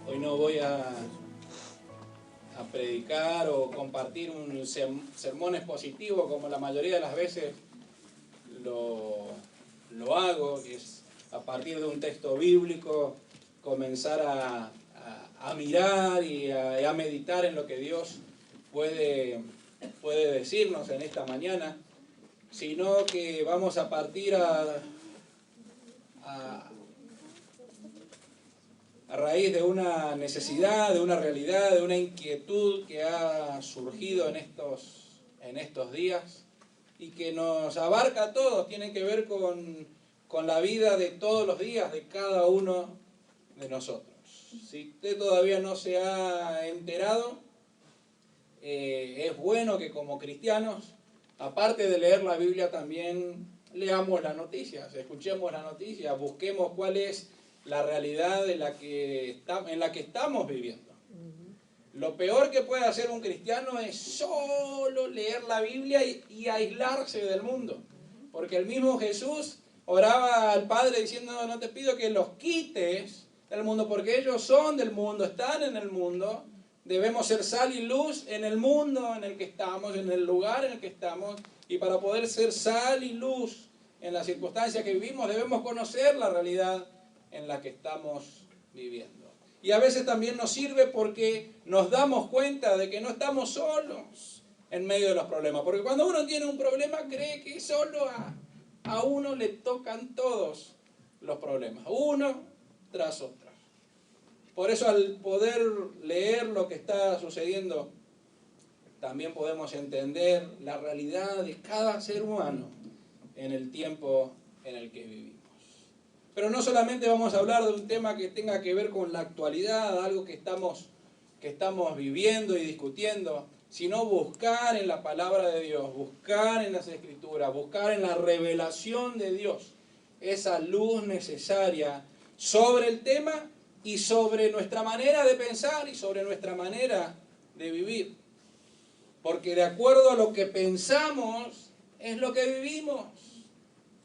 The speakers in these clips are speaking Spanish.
Hoy no voy a predicar o compartir un sermón expositivo como la mayoría de las veces lo hago, que es a partir de un texto bíblico comenzar a mirar y a meditar en lo que Dios puede decirnos en esta mañana, sino que vamos a partir a raíz de una necesidad, de una realidad, de una inquietud que ha surgido en estos días y que nos abarca a todos, tiene que ver con la vida de todos los días de cada uno de nosotros. Si usted todavía no se ha enterado, es bueno que como cristianos, aparte de leer la Biblia, también leamos las noticias, escuchemos las noticias, busquemos cuál es la realidad en la que estamos viviendo. Lo peor que puede hacer un cristiano es solo leer la Biblia y aislarse del mundo. Porque el mismo Jesús oraba al Padre diciendo: no te pido que los quites del mundo, porque ellos son del mundo, están en el mundo. Debemos ser sal y luz en el mundo en el que estamos, en el lugar en el que estamos. Y para poder ser sal y luz en las circunstancias que vivimos, debemos conocer la realidad en la que estamos viviendo. Y a veces también nos sirve porque nos damos cuenta de que no estamos solos en medio de los problemas. Porque cuando uno tiene un problema, cree que solo a uno le tocan todos los problemas, uno tras otro. Por eso, al poder leer lo que está sucediendo, también podemos entender la realidad de cada ser humano en el tiempo en el que vivimos. Pero no solamente vamos a hablar de un tema que tenga que ver con la actualidad, algo que estamos viviendo y discutiendo, sino buscar en la palabra de Dios, buscar en las Escrituras, buscar en la revelación de Dios esa luz necesaria sobre el tema y sobre nuestra manera de pensar y sobre nuestra manera de vivir. Porque de acuerdo a lo que pensamos es lo que vivimos.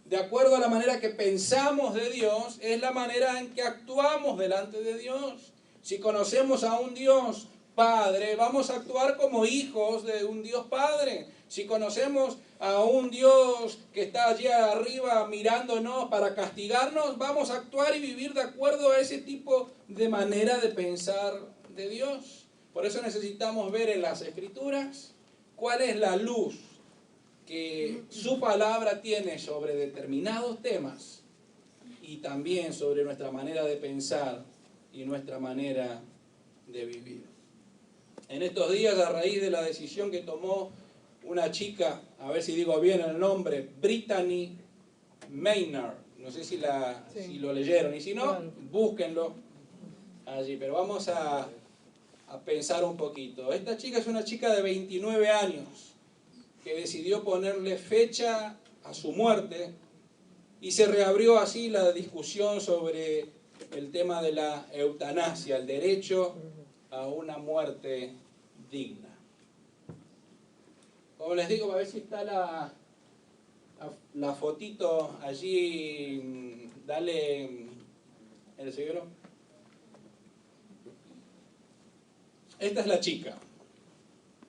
De acuerdo a la manera que pensamos de Dios, es la manera en que actuamos delante de Dios. Si conocemos a un Dios Padre, vamos a actuar como hijos de un Dios Padre. Si conocemos a un Dios que está allí arriba mirándonos para castigarnos, vamos a actuar y vivir de acuerdo a ese tipo de manera de pensar de Dios. Por eso necesitamos ver en las Escrituras cuál es la luz que su palabra tiene sobre determinados temas y también sobre nuestra manera de pensar y nuestra manera de vivir. En estos días, a raíz de la decisión que tomó una chica, a ver si digo bien el nombre, Brittany Maynard, no sé si lo leyeron, y si no, búsquenlo allí, pero vamos a pensar un poquito. Esta chica es una chica de 29 años, que decidió ponerle fecha a su muerte, y se reabrió así la discusión sobre el tema de la eutanasia, el derecho a una muerte digna. Como les digo, a ver si está la fotito allí, dale el seguidor. Esta es la chica.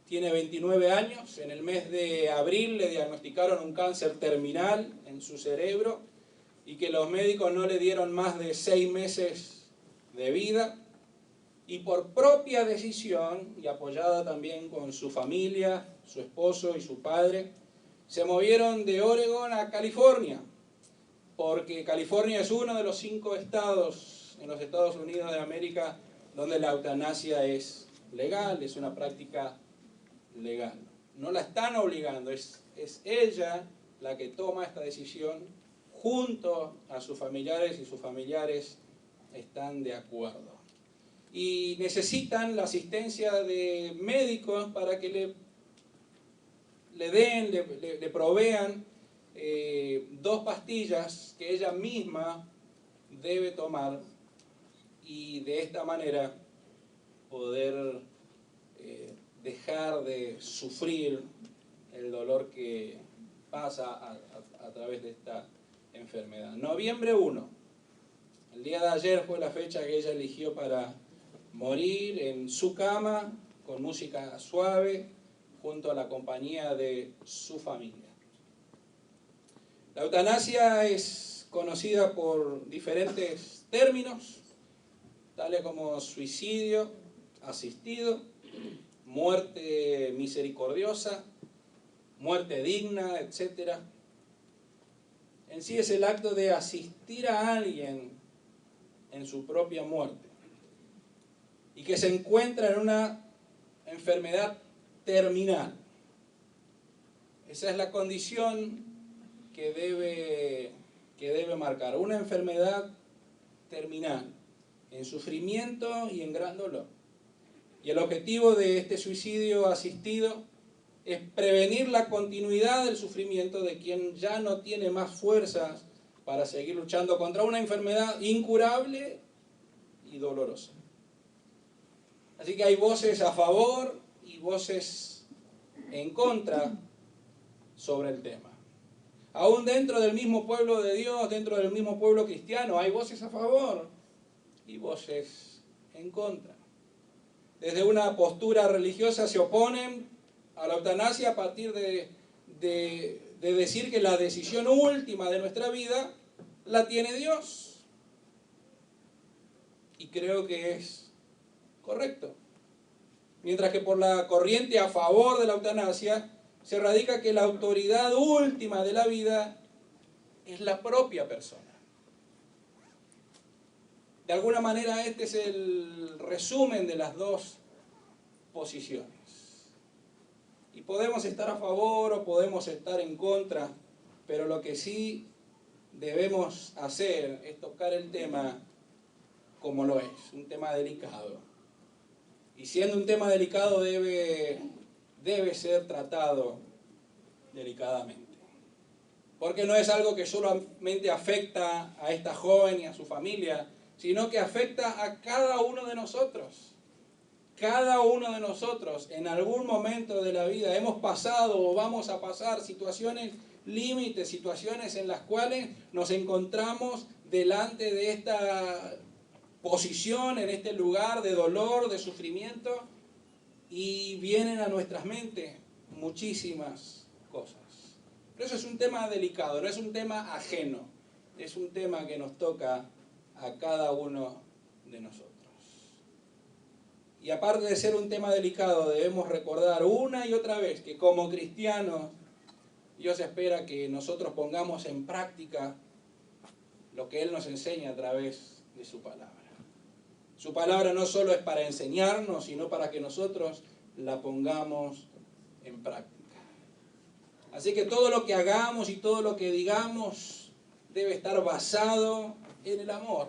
Tiene 29 años, en el mes de abril le diagnosticaron un cáncer terminal en su cerebro y que los médicos no le dieron más de 6 meses de vida, y por propia decisión y apoyada también con su familia, su esposo y su padre, se movieron de Oregon a California, porque California es uno de los 5 estados en los Estados Unidos de América donde la eutanasia es legal, es una práctica legal. No la están obligando, es ella la que toma esta decisión junto a sus familiares, y sus familiares están de acuerdo. Y necesitan la asistencia de médicos para que le provean 2 pastillas que ella misma debe tomar, y de esta manera poder dejar de sufrir el dolor que pasa a través de esta enfermedad. Noviembre 1, el día de ayer, fue la fecha que ella eligió para morir en su cama con música suave junto a la compañía de su familia. La eutanasia es conocida por diferentes términos, tales como suicidio asistido, muerte misericordiosa, muerte digna, etc. En sí es el acto de asistir a alguien en su propia muerte y que se encuentra en una enfermedad terminal. Esa es la condición que debe marcar, una enfermedad terminal, en sufrimiento y en gran dolor. Y el objetivo de este suicidio asistido es prevenir la continuidad del sufrimiento de quien ya no tiene más fuerzas para seguir luchando contra una enfermedad incurable y dolorosa. Así que hay voces a favor y voces en contra sobre el tema. Aún dentro del mismo pueblo de Dios, dentro del mismo pueblo cristiano, hay voces a favor y voces en contra. Desde una postura religiosa se oponen a la eutanasia a partir de decir que la decisión última de nuestra vida la tiene Dios. Y creo que es correcto. Mientras que por la corriente a favor de la eutanasia se radica que la autoridad última de la vida es la propia persona. De alguna manera este es el resumen de las dos posiciones. Y podemos estar a favor o podemos estar en contra, pero lo que sí debemos hacer es tocar el tema como lo es, un tema delicado. Y siendo un tema delicado debe ser tratado delicadamente. Porque no es algo que solamente afecta a esta joven y a su familia, sino que afecta a cada uno de nosotros. Cada uno de nosotros en algún momento de la vida hemos pasado o vamos a pasar situaciones límites, situaciones en las cuales nos encontramos delante de esta posición, en este lugar de dolor, de sufrimiento, y vienen a nuestras mentes muchísimas cosas. Pero eso es un tema delicado, no es un tema ajeno, es un tema que nos toca a cada uno de nosotros. Y aparte de ser un tema delicado, debemos recordar una y otra vez que como cristianos, Dios espera que nosotros pongamos en práctica lo que Él nos enseña a través de su palabra. Su palabra no solo es para enseñarnos, sino para que nosotros la pongamos en práctica. Así que todo lo que hagamos y todo lo que digamos debe estar basado en el amor.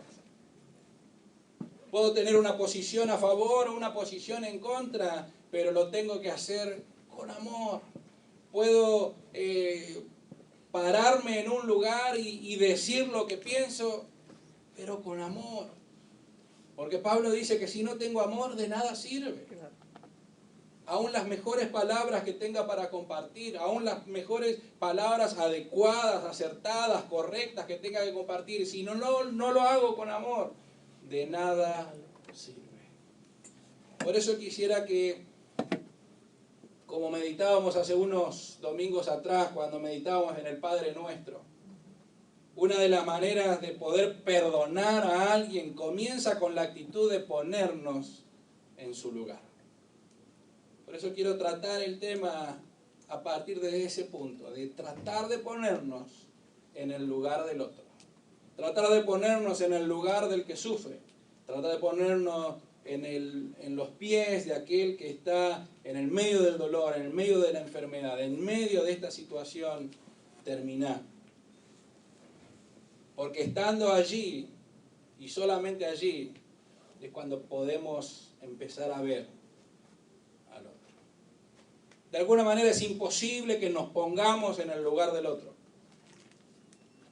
Puedo tener una posición a favor o una posición en contra, pero lo tengo que hacer con amor. Puedo pararme en un lugar y decir lo que pienso, pero con amor. Porque Pablo dice que si no tengo amor, de nada sirve. Aún las mejores palabras que tenga para compartir, aún las mejores palabras adecuadas, acertadas, correctas que tenga que compartir, si no lo hago con amor, de nada sirve. Por eso quisiera que, como meditábamos hace unos domingos atrás, cuando meditábamos en el Padre Nuestro, una de las maneras de poder perdonar a alguien comienza con la actitud de ponernos en su lugar. Por eso quiero tratar el tema a partir de ese punto, de tratar de ponernos en el lugar del otro. Tratar de ponernos en el lugar del que sufre. Tratar de ponernos en los pies de aquel que está en el medio del dolor, en el medio de la enfermedad, en medio de esta situación terminal. Porque estando allí, y solamente allí, es cuando podemos empezar a ver al otro. De alguna manera es imposible que nos pongamos en el lugar del otro.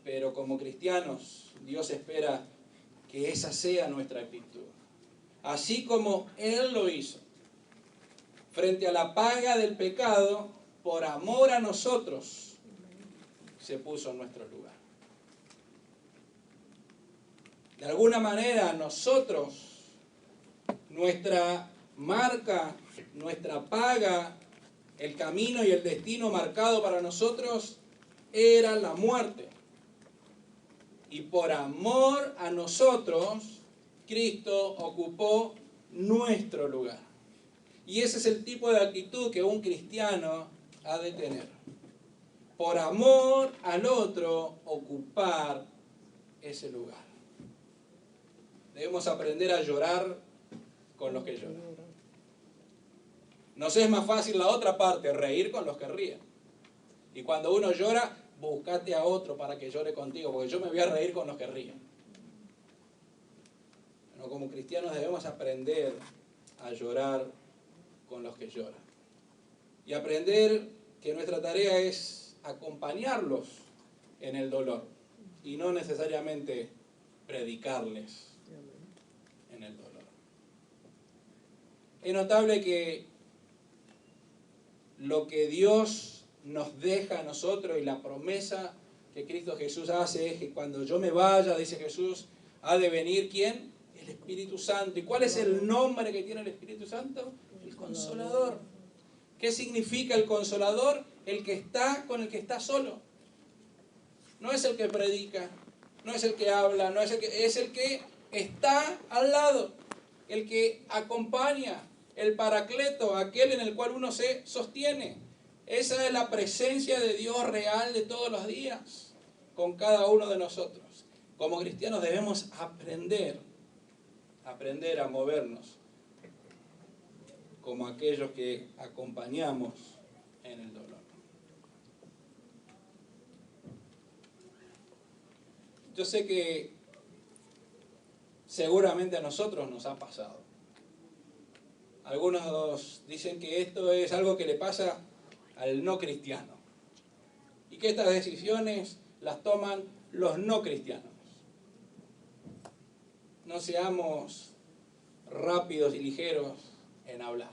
Pero como cristianos, Dios espera que esa sea nuestra actitud. Así como Él lo hizo, frente a la paga del pecado, por amor a nosotros, se puso en nuestro lugar. De alguna manera nosotros Nuestra marca, nuestra paga, el camino y el destino marcado para nosotros era la muerte. Y por amor a nosotros, Cristo ocupó nuestro lugar. Y ese es el tipo de actitud que un cristiano ha de tener. Por amor al otro, ocupar ese lugar. Debemos aprender a llorar con los que lloran. Nos es más fácil la otra parte, reír con los que ríen. Y cuando uno llora, búscate a otro para que llore contigo, porque yo me voy a reír con los que ríen. Bueno, como cristianos debemos aprender a llorar con los que lloran. Y aprender que nuestra tarea es acompañarlos en el dolor y no necesariamente predicarles en el dolor. Es notable que lo que Dios nos deja a nosotros y la promesa que Cristo Jesús hace es que cuando yo me vaya, dice Jesús, ha de venir ¿quién? El Espíritu Santo. ¿Y cuál es el nombre que tiene el Espíritu Santo? El Consolador. ¿Qué significa el Consolador? El que está con el que está solo. No es el que predica, no es el que habla, no es el que está al lado, el que acompaña, el Paracleto, aquel en el cual uno se sostiene. Esa es la presencia de Dios real de todos los días con cada uno de nosotros. Como cristianos debemos aprender a movernos como aquellos que acompañamos en el dolor. Yo sé que seguramente a nosotros nos ha pasado. Algunos dicen que esto es algo que le pasa al no cristiano y que estas decisiones las toman los no cristianos. No seamos rápidos y ligeros en hablar.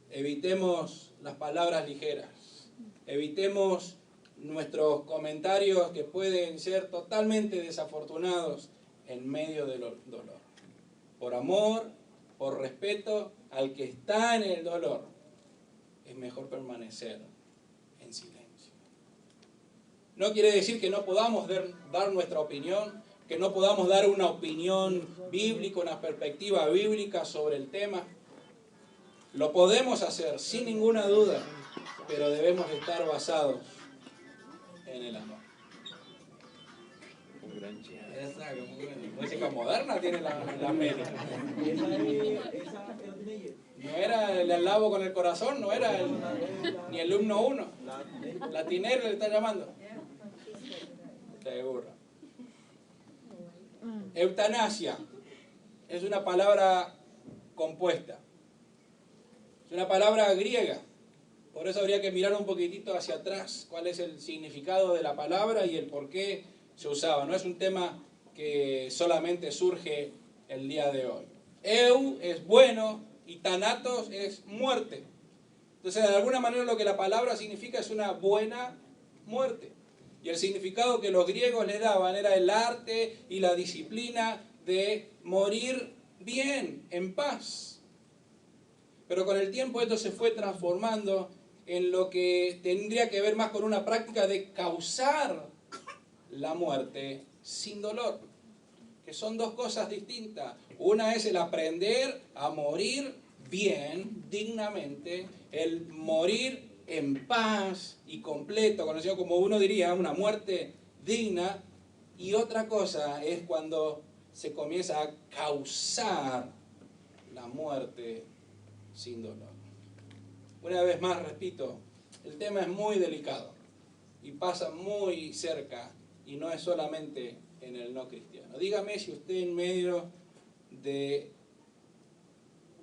Evitemos las palabras ligeras. Evitemos nuestros comentarios que pueden ser totalmente desafortunados en medio del dolor. Por amor, por respeto al que está en el dolor, es mejor permanecer en silencio. No quiere decir que no podamos dar nuestra opinión, que no podamos dar una opinión bíblica, una perspectiva bíblica sobre el tema. Lo podemos hacer sin ninguna duda, pero debemos estar basados en el amor. Un gran chico. Esa música moderna tiene la peli. No era el alabo con el corazón, no era ni el himno 1. La Tinera le está llamando. Seguro. Eutanasia es una palabra compuesta. Es una palabra griega. Por eso habría que mirar un poquitito hacia atrás cuál es el significado de la palabra y el por qué se usaba. No es un tema que solamente surge el día de hoy. Eu es bueno y thanatos es muerte. Entonces, de alguna manera lo que la palabra significa es una buena muerte. Y el significado que los griegos le daban era el arte y la disciplina de morir bien, en paz. Pero con el tiempo esto se fue transformando en lo que tendría que ver más con una práctica de causar la muerte sin dolor, que son dos cosas distintas. Una es el aprender a morir bien, dignamente, el morir en paz y completo, conocido como uno diría, una muerte digna, y otra cosa es cuando se comienza a causar la muerte sin dolor. Una vez más, repito, el tema es muy delicado y pasa muy cerca y no es solamente en el no cristiano. Dígame si usted en medio de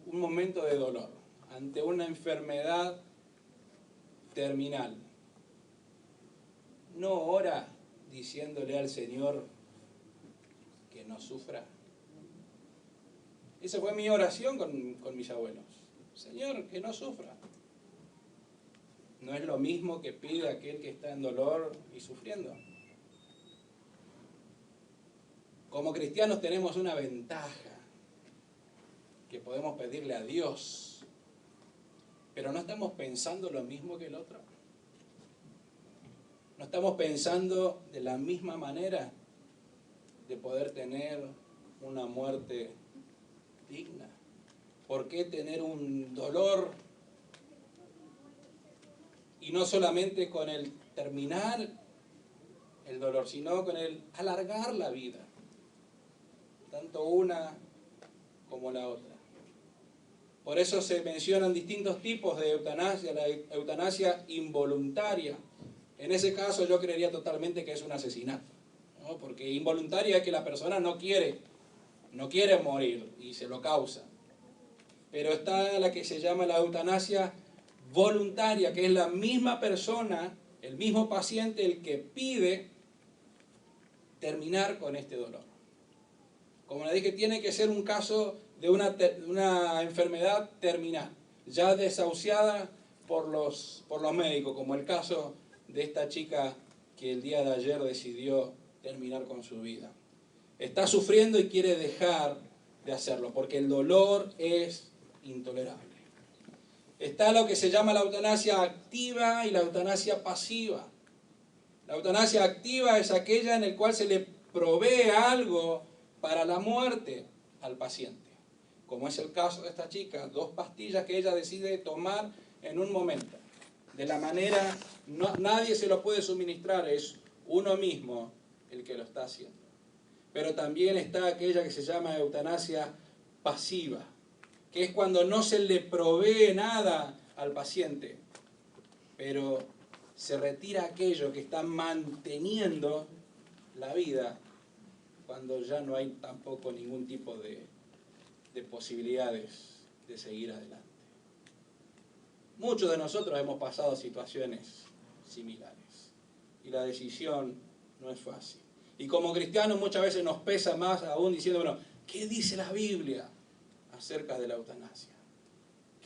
un momento de dolor, ante una enfermedad terminal, no ora diciéndole al Señor que no sufra. Esa fue mi oración con mis abuelos. Señor, que no sufra. No es lo mismo que pide aquel que está en dolor y sufriendo. Como cristianos tenemos una ventaja, que podemos pedirle a Dios, pero no estamos pensando lo mismo que el otro. No estamos pensando de la misma manera de poder tener una muerte digna. ¿Por qué tener un dolor? Y no solamente con el terminar el dolor, sino con el alargar la vida. Tanto una como la otra. Por eso se mencionan distintos tipos de eutanasia. La eutanasia involuntaria. En ese caso yo creería totalmente que es un asesinato, ¿no? Porque involuntaria es que la persona no quiere morir y se lo causa. Pero está la que se llama la eutanasia voluntaria, que es la misma persona, el mismo paciente el que pide terminar con este dolor. Como le dije, tiene que ser un caso de una enfermedad terminal, ya desahuciada por los médicos, como el caso de esta chica que el día de ayer decidió terminar con su vida. Está sufriendo y quiere dejar de hacerlo, porque el dolor es intolerable. Está lo que se llama la eutanasia activa y la eutanasia pasiva. La eutanasia activa es aquella en la cual se le provee algo para la muerte al paciente. Como es el caso de esta chica, 2 pastillas que ella decide tomar en un momento. De la manera, nadie se lo puede suministrar, es uno mismo el que lo está haciendo. Pero también está aquella que se llama eutanasia pasiva, que es cuando no se le provee nada al paciente, pero se retira aquello que está manteniendo la vida cuando ya no hay tampoco ningún tipo de posibilidades de seguir adelante. Muchos de nosotros hemos pasado situaciones similares y la decisión no es fácil. Y como cristianos muchas veces nos pesa más aún diciendo, bueno, ¿qué dice la Biblia acerca de la eutanasia?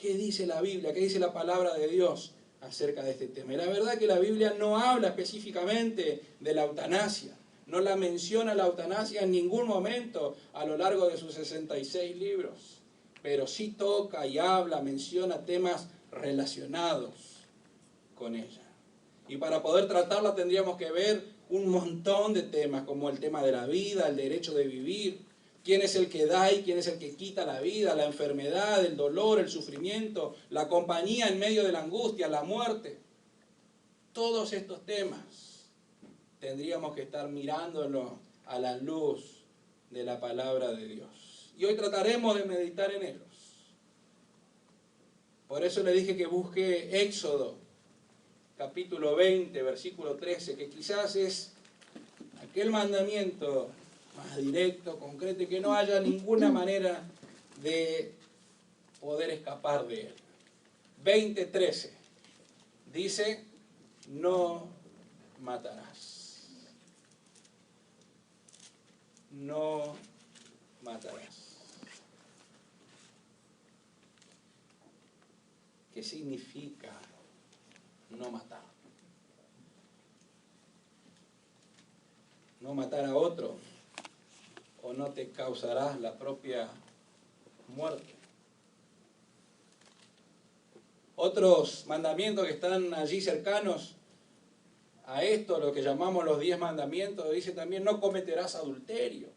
¿Qué dice la Biblia? ¿Qué dice la palabra de Dios acerca de este tema? Y la verdad es que la Biblia no habla específicamente de la eutanasia. No la menciona la eutanasia en ningún momento a lo largo de sus 66 libros. Pero sí toca y habla, menciona temas relacionados con ella. Y para poder tratarla tendríamos que ver un montón de temas, como el tema de la vida, el derecho de vivir, quién es el que da y quién es el que quita la vida, la enfermedad, el dolor, el sufrimiento, la compañía en medio de la angustia, la muerte. Todos estos temas tendríamos que estar mirándolo a la luz de la palabra de Dios. Y hoy trataremos de meditar en ellos. Por eso le dije que busque Éxodo, capítulo 20, versículo 13, que quizás es aquel mandamiento más directo, concreto, y que no haya ninguna manera de poder escapar de él. 20:13 dice, no matarás. No matarás. ¿Qué significa no matar? No matar a otro, o no te causarás la propia muerte. Otros mandamientos que están allí cercanos a esto, lo que llamamos los 10 mandamientos, dice también no cometerás adulterio.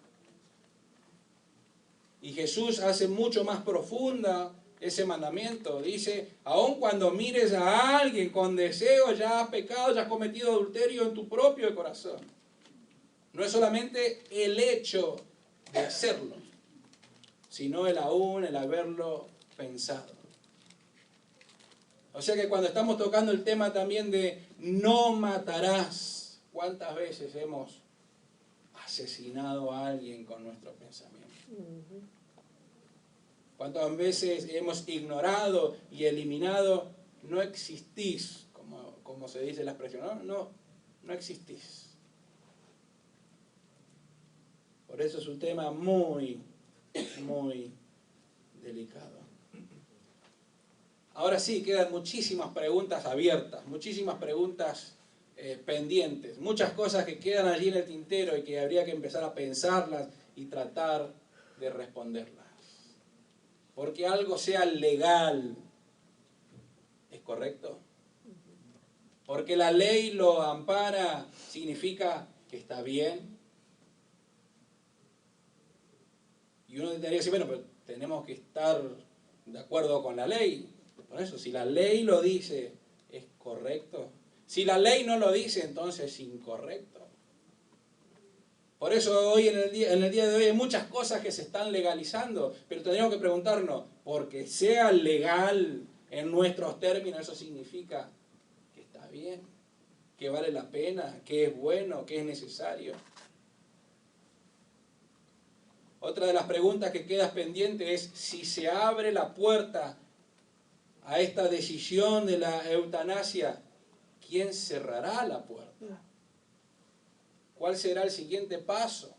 Y Jesús hace mucho más profunda ese mandamiento. Dice, aun cuando mires a alguien con deseo, ya has pecado, ya has cometido adulterio en tu propio corazón. No es solamente el hecho de hacerlo, sino el haberlo pensado. O sea que cuando estamos tocando el tema también de no matarás, ¿cuántas veces hemos asesinado a alguien con nuestro pensamiento? ¿Cuántas veces hemos ignorado y eliminado? No existís, como se dice la expresión, no existís. Por eso es un tema muy, muy delicado. Ahora sí, quedan muchísimas preguntas abiertas, muchísimas preguntas pendientes, muchas cosas que quedan allí en el tintero y que habría que empezar a pensarlas y tratar de responderlas. porque algo sea legal, ¿es correcto? Porque la ley lo ampara, ¿significa que está bien? Y uno tendría que decir, bueno, pero tenemos que estar de acuerdo con la ley. Por eso, si la ley lo dice, ¿es correcto? Si la ley no lo dice, entonces es incorrecto. Por eso hoy en el día de hoy hay muchas cosas que se están legalizando, pero tendríamos que preguntarnos, porque sea legal en nuestros términos, ¿eso significa que está bien, que vale la pena, que es bueno, que es necesario? Otra de las preguntas que queda pendiente es si se abre la puerta a esta decisión de la eutanasia, ¿quién cerrará la puerta? ¿Cuál será el siguiente paso?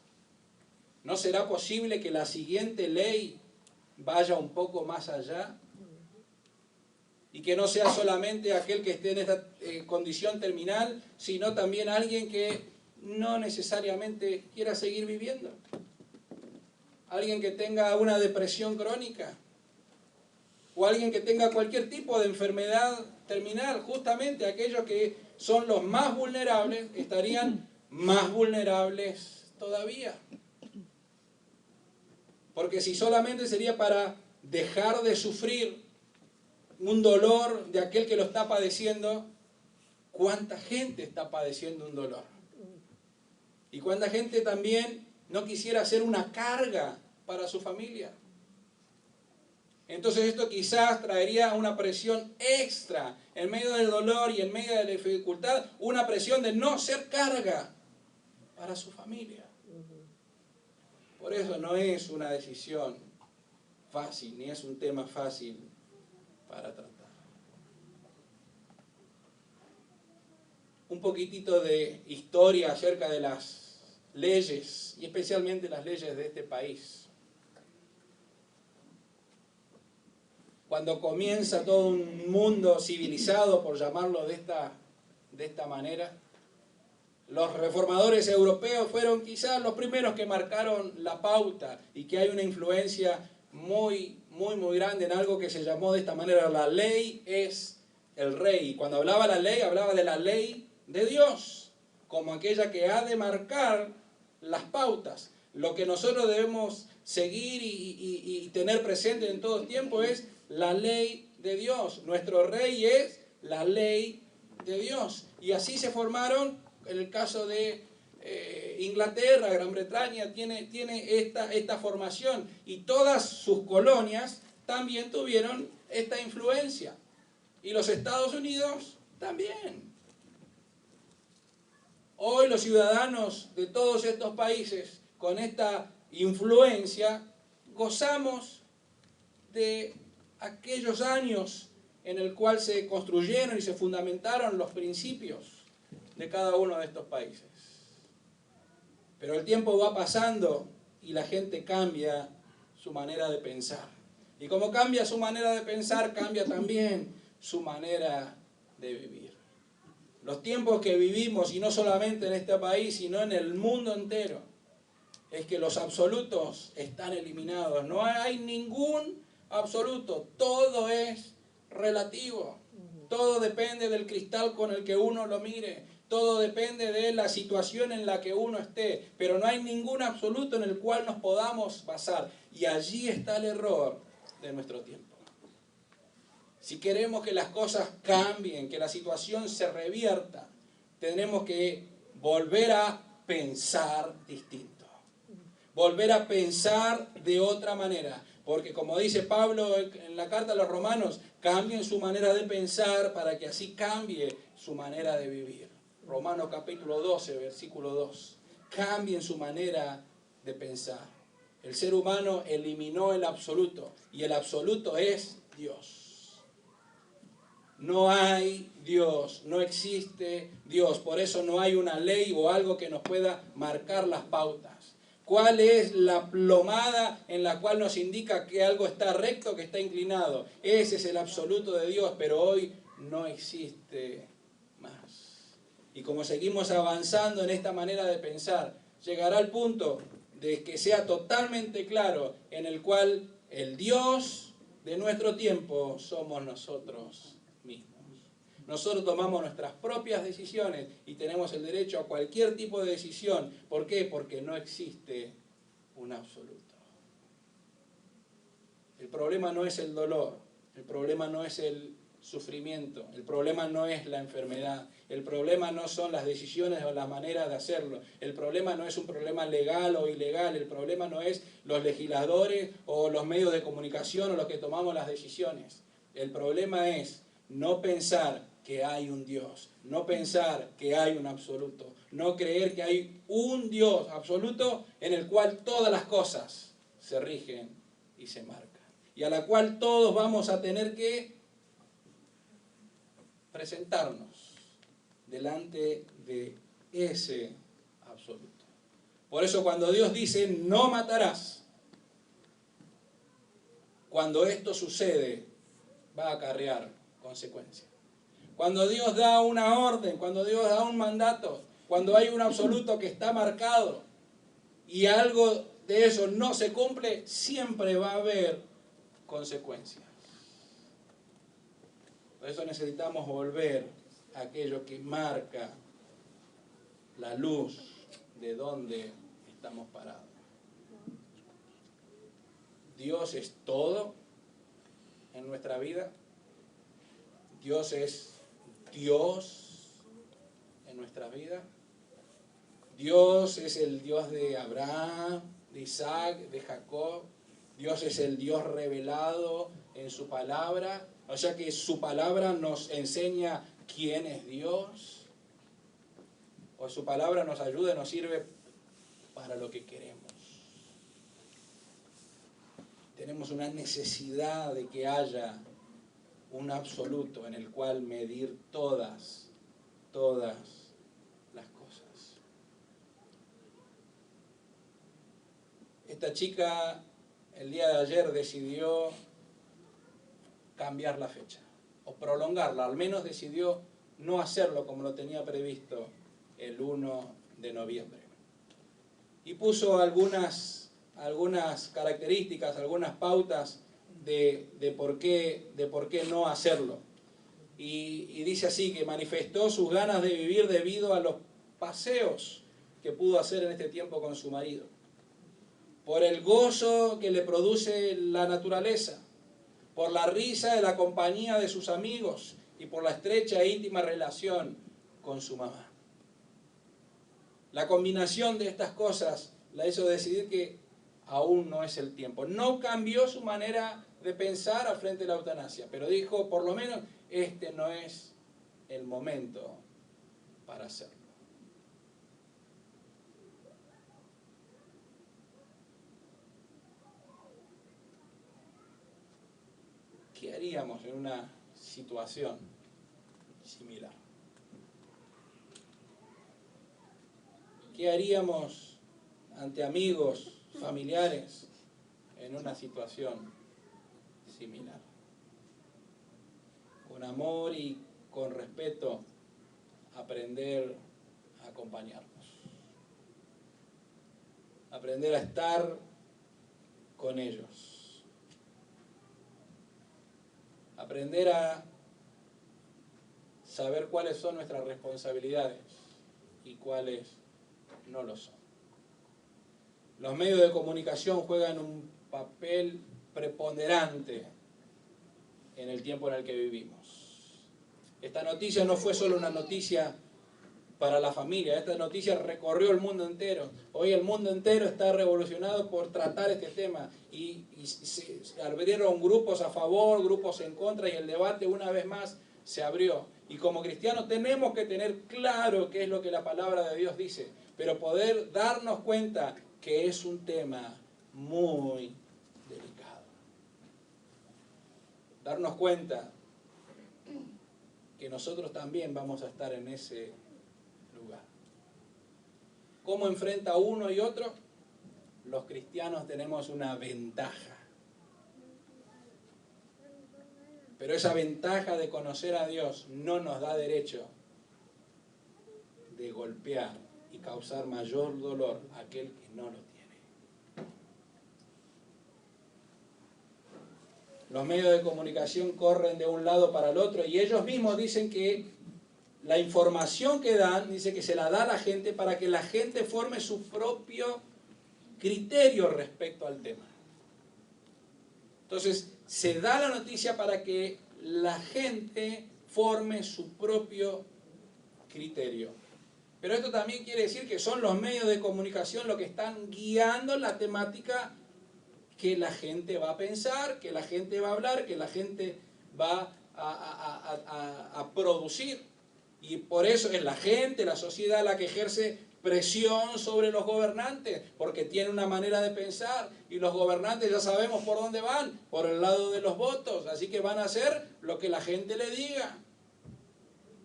¿No será posible que la siguiente ley vaya un poco más allá? Y que no sea solamente aquel que esté en esta condición terminal, sino también alguien que no necesariamente quiera seguir viviendo. Alguien que tenga una depresión crónica. O alguien que tenga cualquier tipo de enfermedad terminal. Justamente aquellos que son los más vulnerables estarían más vulnerables todavía. Porque si solamente sería para dejar de sufrir un dolor de aquel que lo está padeciendo, ¿cuánta gente está padeciendo un dolor? Y cuánta gente también no quisiera ser una carga para su familia. Entonces esto quizás traería una presión extra en medio del dolor y en medio de la dificultad, una presión de no ser carga para su familia. Por eso no es una decisión fácil, ni es un tema fácil para tratar. Un poquitito de historia acerca de las leyes, y especialmente las leyes de este país. Cuando comienza todo un mundo civilizado, por llamarlo de esta manera, los reformadores europeos fueron quizás los primeros que marcaron la pauta y que hay una influencia muy grande en algo que se llamó de esta manera: la ley es el rey. Y cuando hablaba la ley, hablaba de la ley de Dios, como aquella que ha de marcar las pautas. Lo que nosotros debemos seguir y tener presente en todo tiempo es la ley de Dios. Nuestro rey es la ley de Dios. Y así se formaron. En el caso de Inglaterra, Gran Bretaña, tiene esta formación, y todas sus colonias también tuvieron esta influencia. Y los Estados Unidos también. Hoy los ciudadanos de todos estos países, con esta influencia, gozamos de aquellos años en el cual se construyeron y se fundamentaron los principios de cada uno de estos países. Pero el tiempo va pasando y la gente cambia su manera de pensar. Y como cambia su manera de pensar, cambia también su manera de vivir. Los tiempos que vivimos, y no solamente en este país, sino en el mundo entero, es que los absolutos están eliminados. No hay ningún absoluto. Todo es relativo. Todo depende del cristal con el que uno lo mire. Todo depende de la situación en la que uno esté, pero no hay ningún absoluto en el cual nos podamos basar. Y allí está el error de nuestro tiempo. Si queremos que las cosas cambien, que la situación se revierta, tenemos que volver a pensar distinto. Volver a pensar de otra manera. Porque como dice Pablo en la carta a los Romanos, cambien su manera de pensar para que así cambie su manera de vivir. Romanos capítulo 12, versículo 2. Cambien su manera de pensar. El ser humano eliminó el absoluto, y el absoluto es Dios. No hay Dios, no existe Dios. Por eso no hay una ley o algo que nos pueda marcar las pautas. ¿Cuál es la plomada en la cual nos indica que algo está recto, que está inclinado? Ese es el absoluto de Dios, pero hoy no existe más. Y como seguimos avanzando en esta manera de pensar, llegará el punto de que sea totalmente claro en el cual El Dios de nuestro tiempo somos nosotros mismos. Nosotros tomamos nuestras propias decisiones y tenemos el derecho a cualquier tipo de decisión. ¿Por qué? Porque no existe un absoluto. El problema no es el dolor, el problema no es el sufrimiento, el problema no es la enfermedad, el problema no son las decisiones o las maneras de hacerlo, el problema no es un problema legal o ilegal, el problema no es los legisladores o los medios de comunicación o los que tomamos las decisiones. El problema es no pensar que hay un Dios, no pensar que hay un absoluto, no creer que hay un Dios absoluto en el cual todas las cosas se rigen y se marcan, y a la cual todos vamos a tener que presentarnos delante de ese absoluto. Por eso cuando Dios dice no matarás, cuando esto sucede va a acarrear consecuencias. Cuando Dios da una orden, cuando Dios da un mandato, cuando hay un absoluto que está marcado y algo de eso no se cumple, siempre va a haber consecuencias. Por eso necesitamos volver a aquello que marca la luz de donde estamos parados. Dios es todo en nuestra vida. Dios es Dios en nuestra vida. Dios es el Dios de Abraham, de Isaac, de Jacob. Dios es el Dios revelado en su palabra. O sea que su palabra nos enseña quién es Dios. O su palabra nos ayuda y nos sirve para lo que queremos. Tenemos una necesidad de que haya un absoluto en el cual medir todas las cosas. Esta chica el día de ayer decidió cambiar la fecha o prolongarla, al menos decidió no hacerlo como lo tenía previsto el 1 de noviembre. Y puso algunas características, algunas pautas de por qué no hacerlo. Y dice así, que manifestó sus ganas de vivir debido a los paseos que pudo hacer en este tiempo con su marido, por el gozo que le produce la naturaleza, por la risa de la compañía de sus amigos y por la estrecha e íntima relación con su mamá. La combinación de estas cosas la hizo decidir que aún no es el tiempo. No cambió su manera de pensar al frente de la eutanasia, pero dijo, por lo menos, este no es el momento para hacerlo. ¿Qué haríamos en una situación similar? ¿Qué haríamos ante amigos, familiares, en una situación similar? Con amor y con respeto, aprender a acompañarnos. Aprender a estar con ellos. Aprender a saber cuáles son nuestras responsabilidades y cuáles no lo son. Los medios de comunicación juegan un papel preponderante en el tiempo en el que vivimos. Esta noticia no fue solo una noticia para la familia, esta noticia recorrió el mundo entero. Hoy el mundo entero está revolucionado por tratar este tema y se abrieron grupos a favor, grupos en contra, y el debate una vez más se abrió. Y como cristianos tenemos que tener claro qué es lo que la palabra de Dios dice, pero poder darnos cuenta que es un tema muy delicado. Darnos cuenta que nosotros también vamos a estar en ese lugar. ¿Cómo enfrenta uno y otro? Los cristianos tenemos una ventaja. Pero esa ventaja de conocer a Dios no nos da derecho de golpear y causar mayor dolor a aquel que no lo tiene. los medios de comunicación corren de un lado para el otro y ellos mismos dicen que la información que dan, dice que se la da a la gente para que la gente forme su propio criterio respecto al tema. Entonces, se da la noticia para que la gente forme su propio criterio. Pero esto también quiere decir que son los medios de comunicación los que están guiando la temática que la gente va a pensar, que la gente va a hablar, que la gente va a producir. Y por eso es la gente, la sociedad la que ejerce presión sobre los gobernantes, porque tiene una manera de pensar y los gobernantes ya sabemos por dónde van, por el lado de los votos, así que van a hacer lo que la gente le diga.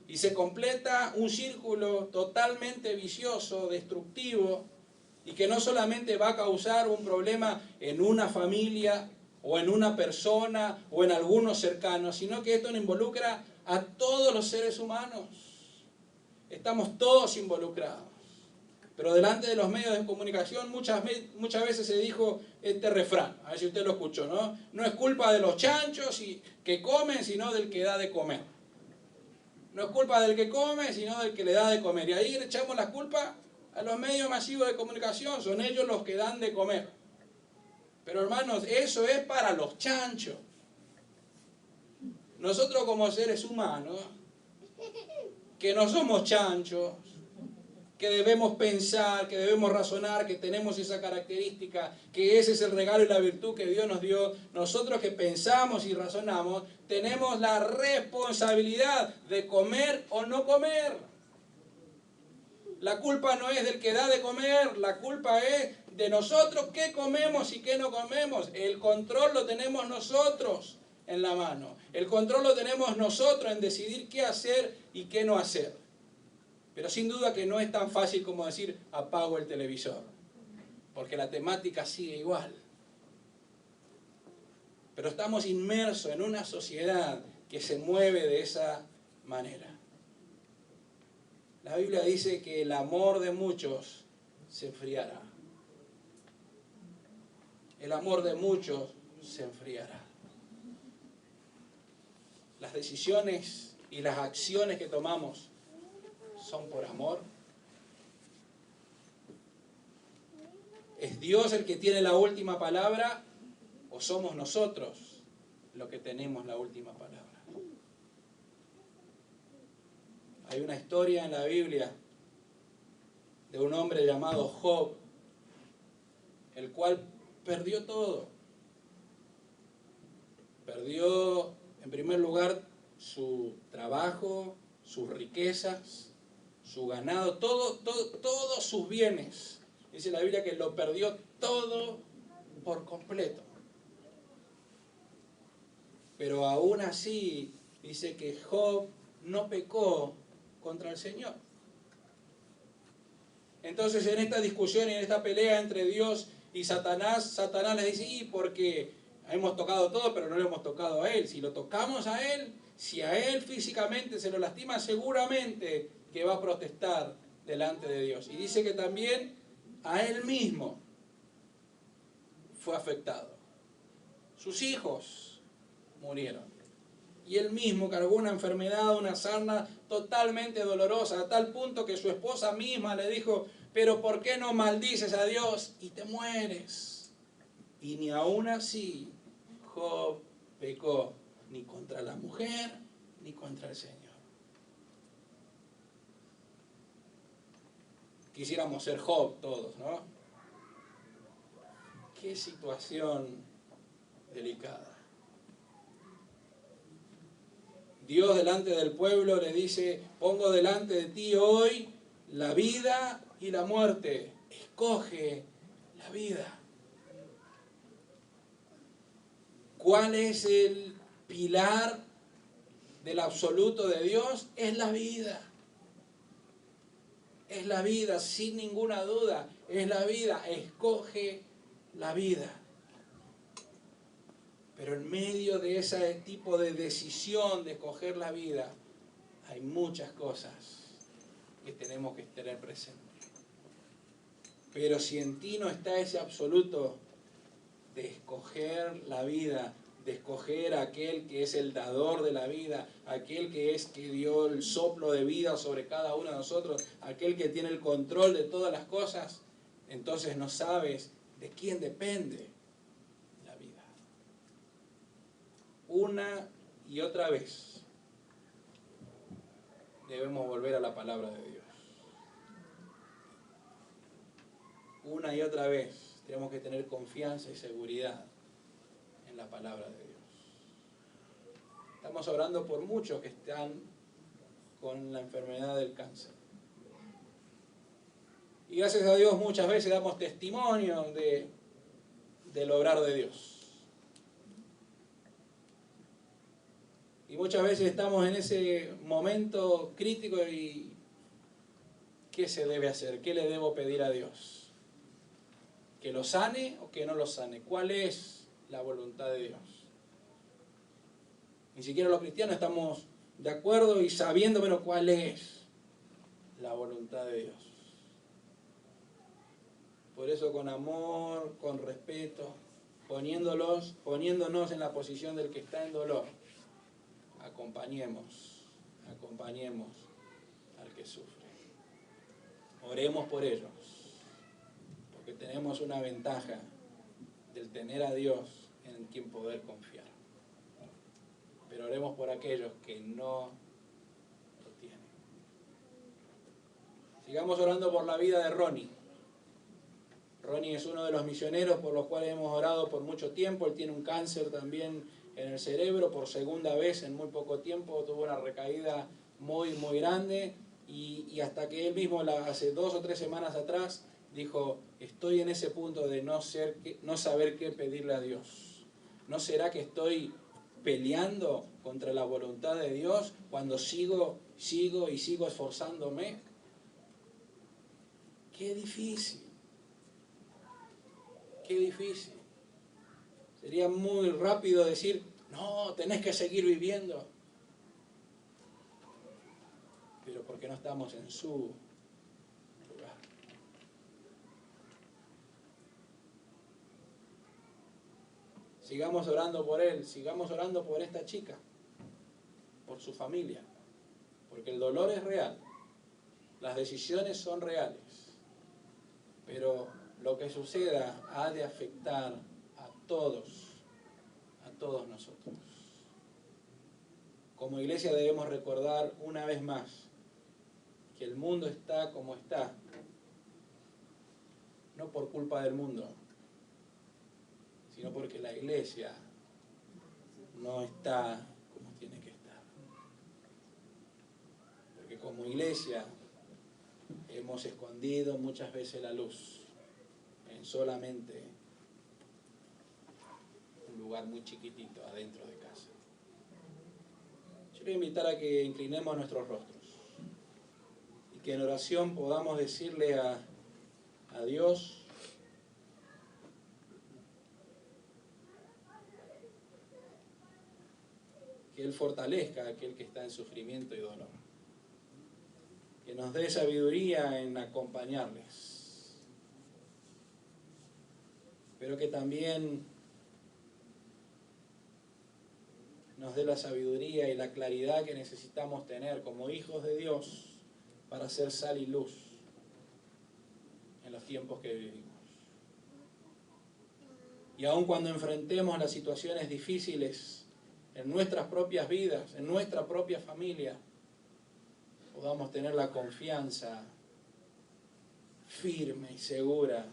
Y se completa un círculo totalmente vicioso, destructivo, y que no solamente va a causar un problema en una familia, o en una persona, o en algunos cercanos, sino que esto involucra a todos los seres humanos. Estamos todos involucrados. Pero delante de los medios de comunicación muchas veces se dijo este refrán, a ver si usted lo escuchó, ¿no? No es culpa de los chanchos que comen, sino del que da de comer. No es culpa del que come, sino del que le da de comer. Y ahí le echamos la culpa a los medios masivos de comunicación, son ellos los que dan de comer. Pero hermanos, eso es para los chanchos. Nosotros como seres humanos, que no somos chanchos, que debemos pensar, que debemos razonar, que tenemos esa característica, que ese es el regalo y la virtud que Dios nos dio. Nosotros que pensamos y razonamos, tenemos la responsabilidad de comer o no comer. La culpa no es del que da de comer, la culpa es de nosotros qué comemos y qué no comemos. El control lo tenemos nosotros en la mano. El control lo tenemos nosotros en decidir qué hacer y qué no hacer. Pero sin duda que no es tan fácil como decir apago el televisor, porque la temática sigue igual. Pero estamos inmersos en una sociedad que se mueve de esa manera. La Biblia dice que el amor de muchos se enfriará. El amor de muchos se enfriará. Las decisiones y las acciones que tomamos son por amor. ¿Es Dios el que tiene la última palabra o somos nosotros los que tenemos la última palabra? Hay una historia en la Biblia de un hombre llamado Job, el cual perdió todo. Perdió, en primer lugar, su trabajo, sus riquezas, su ganado, todos sus bienes. Dice la Biblia que lo perdió todo por completo. Pero aún así, dice que Job no pecó contra el Señor. Entonces en esta discusión y en esta pelea entre Dios y Satanás le dice, y porque hemos tocado todo, pero no le hemos tocado a él. Si lo tocamos a él, si a él físicamente se lo lastima, seguramente que va a protestar delante de Dios. Y dice que también a él mismo fue afectado. Sus hijos murieron. Y él mismo cargó una enfermedad, una sarna totalmente dolorosa, a tal punto que su esposa misma le dijo, pero ¿por qué no maldices a Dios y te mueres? Y ni aún así Job pecó ni contra la mujer ni contra el Señor. Quisiéramos ser Job todos, ¿no? Qué situación delicada. Dios delante del pueblo le dice, pongo delante de ti hoy la vida y la muerte. Escoge la vida. ¿Cuál es el pilar del absoluto de Dios? Es la vida. Es la vida, sin ninguna duda. Es la vida. Escoge la vida. Pero en medio de ese tipo de decisión de escoger la vida, hay muchas cosas que tenemos que tener presentes. Pero si en ti no está ese absoluto de escoger la vida, de escoger a aquel que es el dador de la vida, aquel que dio el soplo de vida sobre cada uno de nosotros, aquel que tiene el control de todas las cosas, entonces no sabes de quién depende la vida. Una y otra vez debemos volver a la palabra de Dios. Una y otra vez tenemos que tener confianza y seguridad en la palabra de Dios. Estamos orando por muchos que están con la enfermedad del cáncer. Y gracias a Dios muchas veces damos testimonio del obrar de Dios. Y muchas veces estamos en ese momento crítico y ¿qué se debe hacer? ¿Qué le debo pedir a Dios? ¿Que lo sane o que no lo sane? ¿Cuál es la voluntad de Dios? Ni siquiera los cristianos estamos de acuerdo y sabiendo, bueno, cuál es la voluntad de Dios. Por eso con amor, con respeto, poniéndonos en la posición del que está en dolor, acompañemos al que sufre. Oremos por ellos, porque tenemos una ventaja del tener a Dios en quien poder confiar. Pero oremos por aquellos que no lo tienen. Sigamos orando por la vida de Ronnie. Ronnie es uno de los misioneros por los cuales hemos orado por mucho tiempo. Él tiene un cáncer también en el cerebro por segunda vez en muy poco tiempo. Tuvo una recaída muy grande y hasta que él mismo hace 2 o 3 semanas atrás dijo, estoy en ese punto de no saber qué pedirle a Dios. ¿No será que estoy peleando contra la voluntad de Dios cuando sigo esforzándome? Qué difícil. Qué difícil. Sería muy rápido decir, no, tenés que seguir viviendo. Pero porque no estamos en su lugar. Sigamos orando por él, sigamos orando por esta chica, por su familia. Porque el dolor es real, las decisiones son reales. Pero lo que suceda ha de afectar a todos nosotros. Como iglesia debemos recordar una vez más que el mundo está como está, no por culpa del mundo, sino porque la iglesia no está como tiene que estar. Porque como iglesia hemos escondido muchas veces la luz en solamente un lugar muy chiquitito adentro de casa. Yo quiero invitar a que inclinemos nuestros rostros y que en oración podamos decirle a Dios que Él fortalezca a aquel que está en sufrimiento y dolor. Que nos dé sabiduría en acompañarles. Pero que también nos dé la sabiduría y la claridad que necesitamos tener como hijos de Dios para ser sal y luz en los tiempos que vivimos. Y aun cuando enfrentemos las situaciones difíciles en nuestras propias vidas, en nuestra propia familia, podamos tener la confianza firme y segura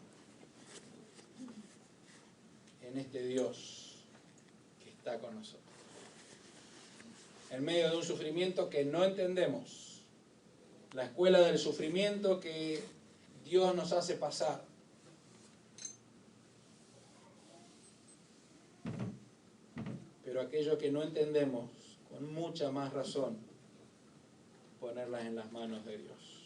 en este Dios que está con nosotros. En medio de un sufrimiento que no entendemos, la escuela del sufrimiento que Dios nos hace pasar. Pero aquello que no entendemos, con mucha más razón, ponerlas en las manos de Dios.